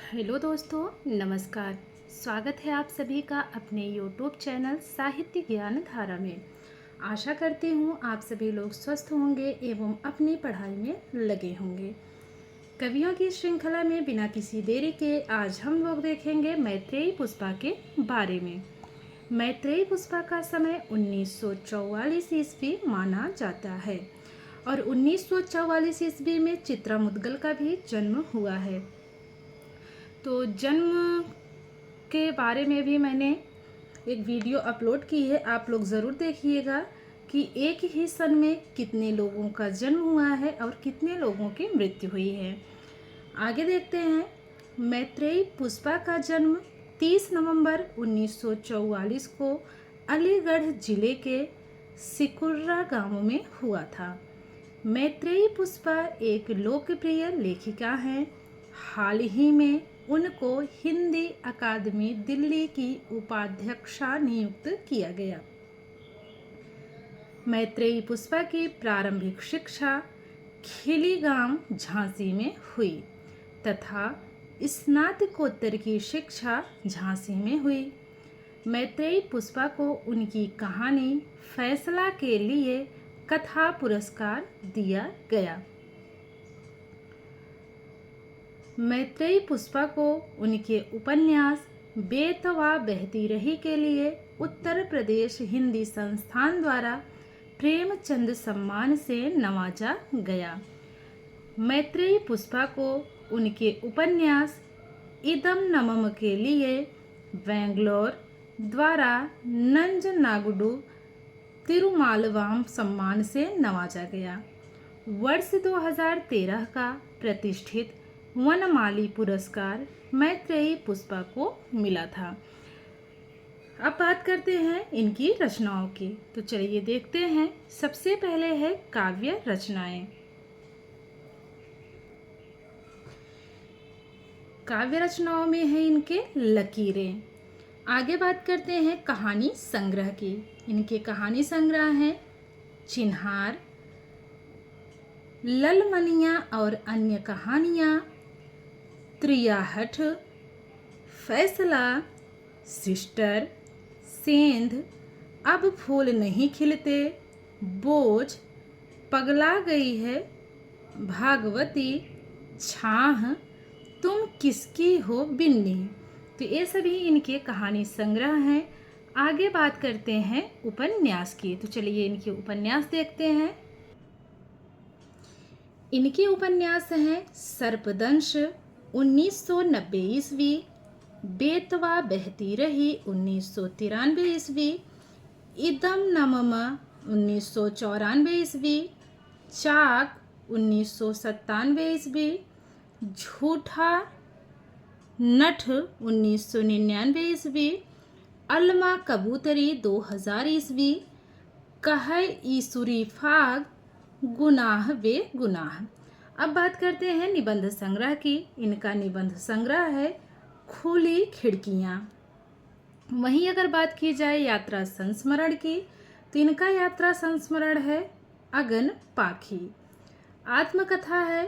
Hello दोस्तों, नमस्कार। स्वागत है आप सभी का अपने यूट्यूब चैनल साहित्य ज्ञान धारा में। आशा करती हूँ आप सभी लोग स्वस्थ होंगे एवं अपनी पढ़ाई में लगे होंगे। कवियों की श्रृंखला में बिना किसी देरी के आज हम लोग देखेंगे मैत्रेयी पुष्पा के बारे में। मैत्रेयी पुष्पा का समय 1944 ईस्वी माना जाता है और 1944 ईस्वी में चित्रा मुद्गल का भी जन्म हुआ है। तो जन्म के बारे में भी मैंने एक वीडियो अपलोड की है, आप लोग ज़रूर देखिएगा कि एक ही सन में कितने लोगों का जन्म हुआ है और कितने लोगों की मृत्यु हुई है। आगे देखते हैं। मैत्रेयी पुष्पा का जन्म 30 नवंबर 1944 को अलीगढ़ जिले के सिकुर्रा गांव में हुआ था। मैत्रेयी पुष्पा एक लोकप्रिय लेखिका हैं। हाल ही में उनको हिंदी अकादमी दिल्ली की उपाध्यक्षा नियुक्त किया गया। मैत्रेयी पुष्पा की प्रारंभिक शिक्षा खिलीगांव झांसी में हुई तथा स्नातकोत्तर की शिक्षा झांसी में हुई। मैत्रेयी पुष्पा को उनकी कहानी फैसला के लिए कथा पुरस्कार दिया गया। मैत्रेयी पुष्पा को उनके उपन्यास बेतवा बहती रही के लिए उत्तर प्रदेश हिंदी संस्थान द्वारा प्रेमचंद सम्मान से नवाजा गया। मैत्रेयी पुष्पा को उनके उपन्यास इदम नमम के लिए बेंगलोर द्वारा नंजनागुडू तिरुमालवाम सम्मान से नवाजा गया। वर्ष 2013 का प्रतिष्ठित वनमाली पुरस्कार मैत्रेयी पुष्पा को मिला था। अब बात करते हैं इनकी रचनाओं की, तो चलिए देखते हैं। सबसे पहले है काव्य रचनाएं। काव्य रचनाओं में है इनके लकीरें। आगे बात करते हैं कहानी संग्रह की। इनके कहानी संग्रह हैं चिन्हार, ललमनिया और अन्य कहानियाँ, त्रियाहठ, फैसला, सिस्टर, सेंध, अब फूल नहीं खिलते, बोझ, पगला गई है, भागवती, छाह, तुम किसकी हो बिन्नी। तो ये सभी इनके कहानी संग्रह हैं। आगे बात करते हैं उपन्यास की, तो चलिए इनके उपन्यास देखते हैं। इनके उपन्यास हैं सर्पदंश 1990 ईस्वी, बेतवा बहती रही 1993 ईस्वी, इदम नमम 1994 ईस्वी, चाक 1997 ईस्वी, झूठा नठ 1999 ईस्वी, अलमा कबूतरी 2000 ईस्वी, कह ईसुरी फाग, गुनाह बे गुनाह। अब बात करते हैं निबंध संग्रह की। इनका निबंध संग्रह है खुली खिड़कियाँ। वहीं अगर बात की जाए यात्रा संस्मरण की, तो इनका यात्रा संस्मरण है अगन पाखी। आत्मकथा है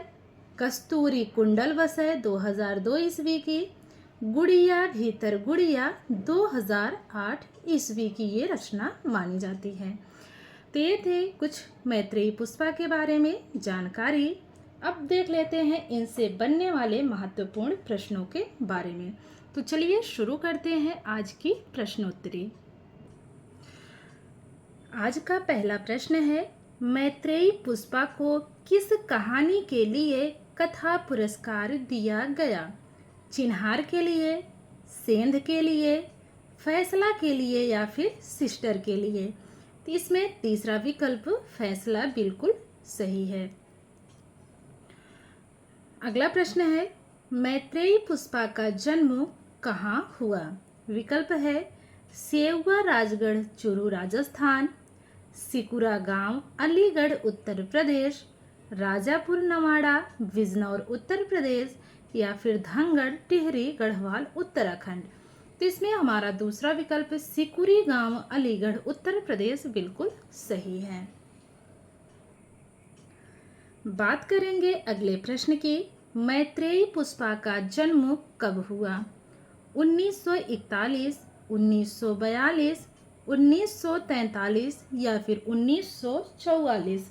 कस्तूरी कुंडल वसय 2002 ईस्वी की, गुड़िया भीतर गुड़िया 2008 ईस्वी की ये रचना मानी जाती है। तो ये थे कुछ मैत्रेयी पुष्पा के बारे में जानकारी। अब देख लेते हैं इनसे बनने वाले महत्वपूर्ण प्रश्नों के बारे में। तो चलिए शुरू करते हैं आज की प्रश्नोत्तरी। आज का पहला प्रश्न है, मैत्रेयी पुष्पा को किस कहानी के लिए कथा पुरस्कार दिया गया? चिन्हार के लिए, सेंध के लिए, फैसला के लिए या फिर सिस्टर के लिए? तो इसमें तीसरा विकल्प फैसला बिल्कुल सही है। अगला प्रश्न है, मैत्रेयी पुष्पा का जन्म कहाँ हुआ? विकल्प है सेवगा राजगढ़ चूरू राजस्थान, सिकुरा गांव अलीगढ़ उत्तर प्रदेश, राजापुर नवाड़ा बिजनौर उत्तर प्रदेश या फिर धनगढ़ टिहरी गढ़वाल उत्तराखंड। तो इसमें हमारा दूसरा विकल्प सिकुरी गांव अलीगढ़ उत्तर प्रदेश बिल्कुल सही है। बात करेंगे अगले प्रश्न की। मैत्रेयी पुष्पा का जन्म कब हुआ? 1941, 1942, 1943 या फिर 1944?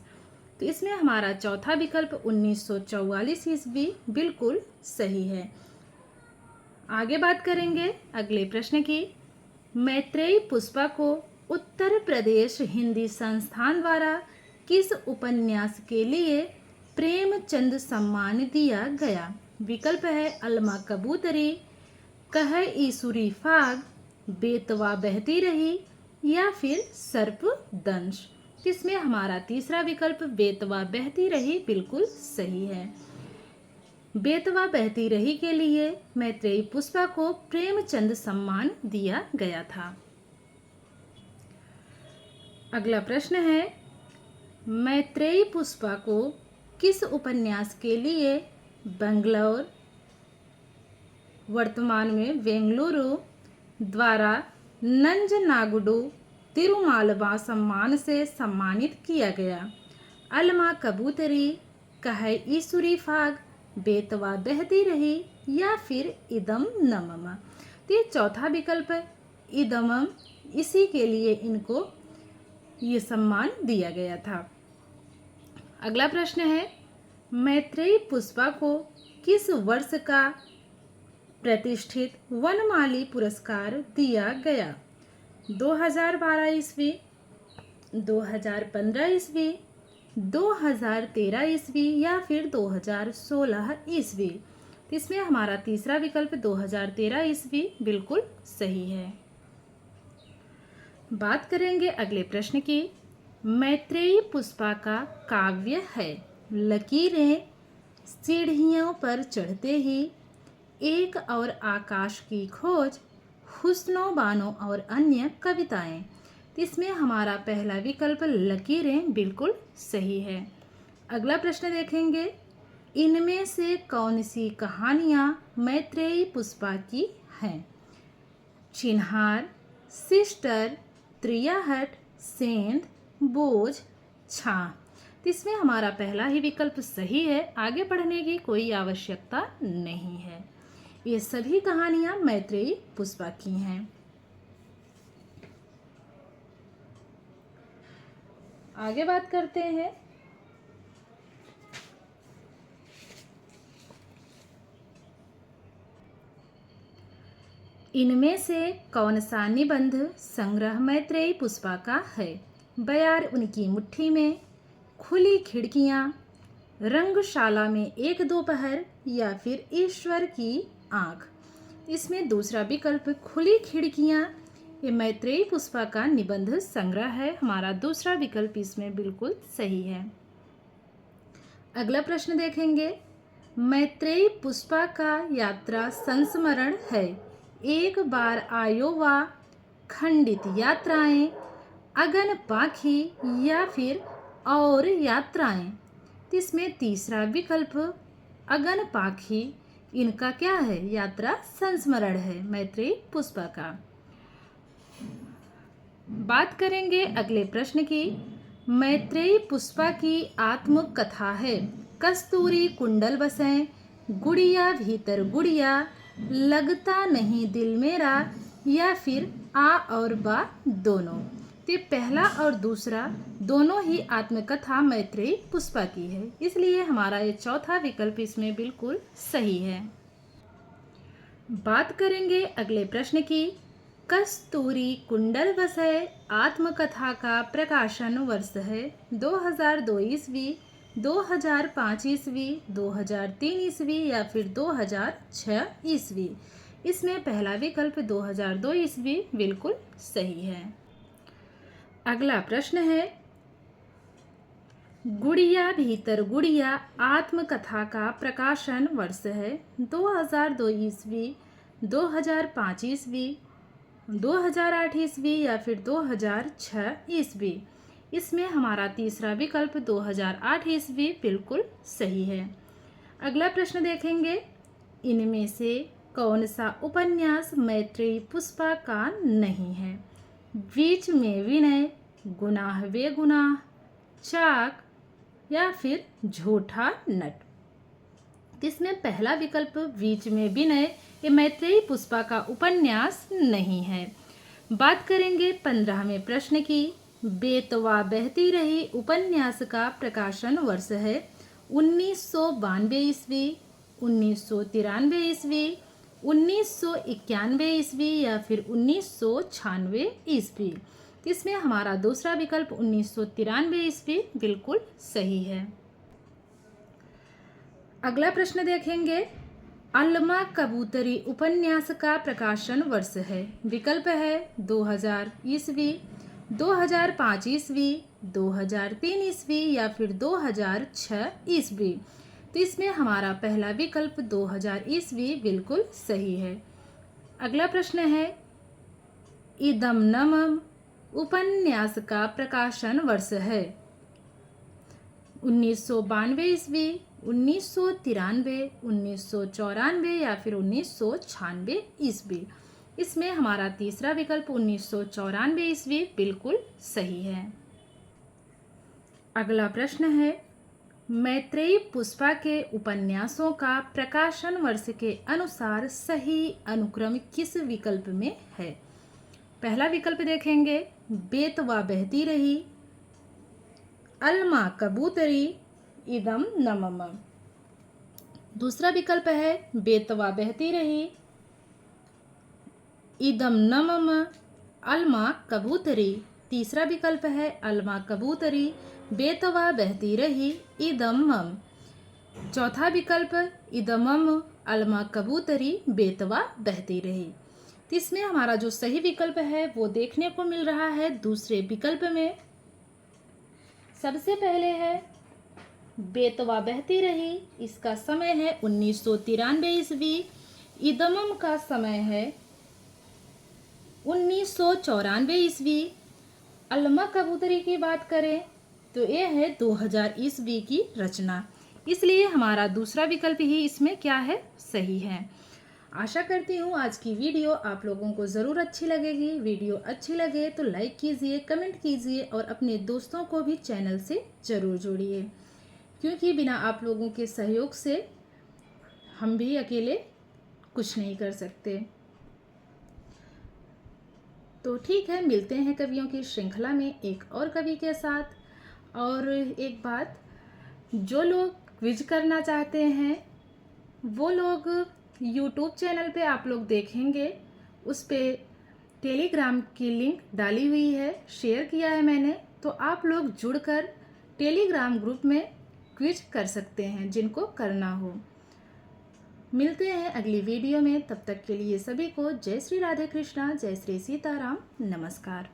तो इसमें हमारा चौथा विकल्प 1944 ईस्वी बिल्कुल सही है। आगे बात करेंगे अगले प्रश्न की। मैत्रेयी पुष्पा को उत्तर प्रदेश हिंदी संस्थान द्वारा किस उपन्यास के लिए प्रेमचंद सम्मान दिया गया? विकल्प है अलमा कबूतरी, कह ईसुरी फाग, बेतवा बहती रही या फिर सर्पदंश। इसमें हमारा तीसरा विकल्प बेतवा बहती रही बिल्कुल सही है। बेतवा बहती रही के लिए मैत्रेयी पुष्पा को प्रेमचंद सम्मान दिया गया था। अगला प्रश्न है, मैत्रेयी पुष्पा को किस उपन्यास के लिए बेंगलोर, वर्तमान में बेंगलुरु द्वारा नंजनागुडू तिरुमालवा सम्मान से सम्मानित किया गया? अलमा कबूतरी, कह ईसुरी फाग, बेतवा बहती रही या फिर इदम नमम? तो ये चौथा विकल्प इदमम, इसी के लिए इनको ये सम्मान दिया गया था। अगला प्रश्न है, मैत्रेयी पुष्पा को किस वर्ष का प्रतिष्ठित वनमाली पुरस्कार दिया गया? 2012 ईस्वी, 2015 ईस्वी, 2013 ईस्वी या फिर 2016 ईस्वी? इसमें हमारा तीसरा विकल्प 2013 ईस्वी बिल्कुल सही है। बात करेंगे अगले प्रश्न की। मैत्रेयी पुष्पा का काव्य है लकीरें, सीढ़ियों पर चढ़ते ही, एक और आकाश की खोज, हुस्नो बानो और अन्य कविताएं। इसमें हमारा पहला विकल्प लकीरें बिल्कुल सही है। अगला प्रश्न देखेंगे, इनमें से कौन सी कहानियाँ मैत्रेयी पुष्पा की हैं? चिन्हार, सिस्टर, त्रियाहट, सेंध, बोझ, छां। इसमें हमारा पहला ही विकल्प सही है, आगे बढ़ने की कोई आवश्यकता नहीं है। ये सभी कहानियां मैत्रेयी पुष्पा की हैं। आगे बात करते हैं, इनमें से कौन सा निबंध संग्रह मैत्रेयी पुष्पा का है? बयार उनकी मुट्ठी में, खुली खिड़कियां, रंगशाला में एक दोपहर या फिर ईश्वर की आँख? इसमें दूसरा विकल्प खुली खिड़कियां ये मैत्रेयी पुष्पा का निबंध संग्रह है, हमारा दूसरा विकल्प इसमें बिल्कुल सही है। अगला प्रश्न देखेंगे, मैत्रेयी पुष्पा का यात्रा संस्मरण है एक बार आयोवा, खंडित यात्राएं, अगन पाखी या फिर और यात्राएं? इसमें तीसरा विकल्प अगन पाखी इनका क्या है? यात्रा संस्मरण है मैत्रेयी पुष्पा का। बात करेंगे अगले प्रश्न की। मैत्रेयी पुष्पा की आत्मकथा है कस्तूरी कुंडल बसें, गुड़िया भीतर गुड़िया, लगता नहीं दिल मेरा या फिर आ और बा दोनों? तो पहला और दूसरा दोनों ही आत्मकथा मैत्रेयी पुष्पा की है, इसलिए हमारा ये चौथा विकल्प इसमें बिल्कुल सही है। बात करेंगे अगले प्रश्न की। कस्तूरी कुंडल बसे आत्मकथा का प्रकाशन वर्ष है 2002 ईस्वी, 2005 ईस्वी, 2003 ईस्वी या फिर 2006 ईस्वी? इसमें पहला विकल्प 2002 ईस्वी बिल्कुल सही है। अगला प्रश्न है, गुड़िया भीतर गुड़िया आत्मकथा का प्रकाशन वर्ष है 2002 ईस्वी, 2005 ईस्वी, 2008 ईस्वी या फिर 2006 ईस्वी? इसमें हमारा तीसरा विकल्प 2008 ईस्वी बिल्कुल सही है। अगला प्रश्न देखेंगे, इनमें से कौन सा उपन्यास मैत्रेयी पुष्पा का नहीं है? बीच में विनय, गुनाह बेगुनाह, चाक या फिर झूठा नट? तो इसमें पहला विकल्प बीच में विनय ये मैत्रेयी पुष्पा का उपन्यास नहीं है। बात करेंगे 15वें प्रश्न की। बेतवा बहती रही उपन्यास का प्रकाशन वर्ष है 1992 ईस्वी, 1993 ईस्वी, 1991 ईस्वी या फिर 1996 ईस्वी। तो इसमें हमारा दूसरा विकल्प 1993 ईस्वी बिल्कुल सही है। अगला प्रश्न देखेंगे। अल्मा कबूतरी उपन्यास का प्रकाशन वर्ष है। विकल्प है 2000 ईस्वी, 2005 ईस्वी, 2003 ईस्वी या फिर 2006 ईस्वी। तो इसमें हमारा पहला विकल्प 2000 ईस्वी बिल्कुल सही है। अगला प्रश्न है। इदम नमम उपन्यास का प्रकाशन वर्ष है 1992 ईस्वी, 1993, 1994 या फिर 1996 ईस्वी। इसमें हमारा तीसरा विकल्प 1994 ईस्वी बिल्कुल सही है। अगला प्रश्न है। मैत्रेयी पुष्पा के उपन्यासों का प्रकाशन वर्ष के अनुसार सही अनुक्रम किस विकल्प में है? पहला विकल्प देखेंगे बेतवा बहती रही, अल्मा कबूतरी, इदम नमम। दूसरा विकल्प है बेतवा बहती रही, इदम नमम, अल्मा कबूतरी। तीसरा विकल्प है अल्मा कबूतरी, बेतवा बहती रही, इदमम। चौथा विकल्प इदमम, अल्मा कबूतरी, बेतवा बहती रही। तो इसमें हमारा जो सही विकल्प है वो देखने को मिल रहा है दूसरे विकल्प में। सबसे पहले है बेतवा बहती रही, इसका समय है 1993 ईस्वी। इदमम का समय है 1994 ईस्वी। अल्मा कबूतरी की बात करें तो ये है 2000 ईस्वी की रचना, इसलिए हमारा दूसरा विकल्प ही इसमें क्या है, सही है। आशा करती हूँ आज की वीडियो आप लोगों को ज़रूर अच्छी लगेगी। वीडियो अच्छी लगे तो लाइक कीजिए, कमेंट कीजिए और अपने दोस्तों को भी चैनल से ज़रूर जोड़िए, क्योंकि बिना आप लोगों के सहयोग से हम भी अकेले कुछ नहीं कर सकते। तो ठीक है, मिलते हैं कवियों की श्रृंखला में एक और कवि के साथ। और एक बात, जो लोग क्विज करना चाहते हैं वो लोग यूट्यूब चैनल पे आप लोग देखेंगे, उस पे टेलीग्राम की लिंक डाली हुई है, शेयर किया है मैंने। तो आप लोग जुड़कर टेलीग्राम ग्रुप में क्विज कर सकते हैं जिनको करना हो। मिलते हैं अगली वीडियो में, तब तक के लिए सभी को जय श्री राधे कृष्णा, जय श्री सीताराम, नमस्कार।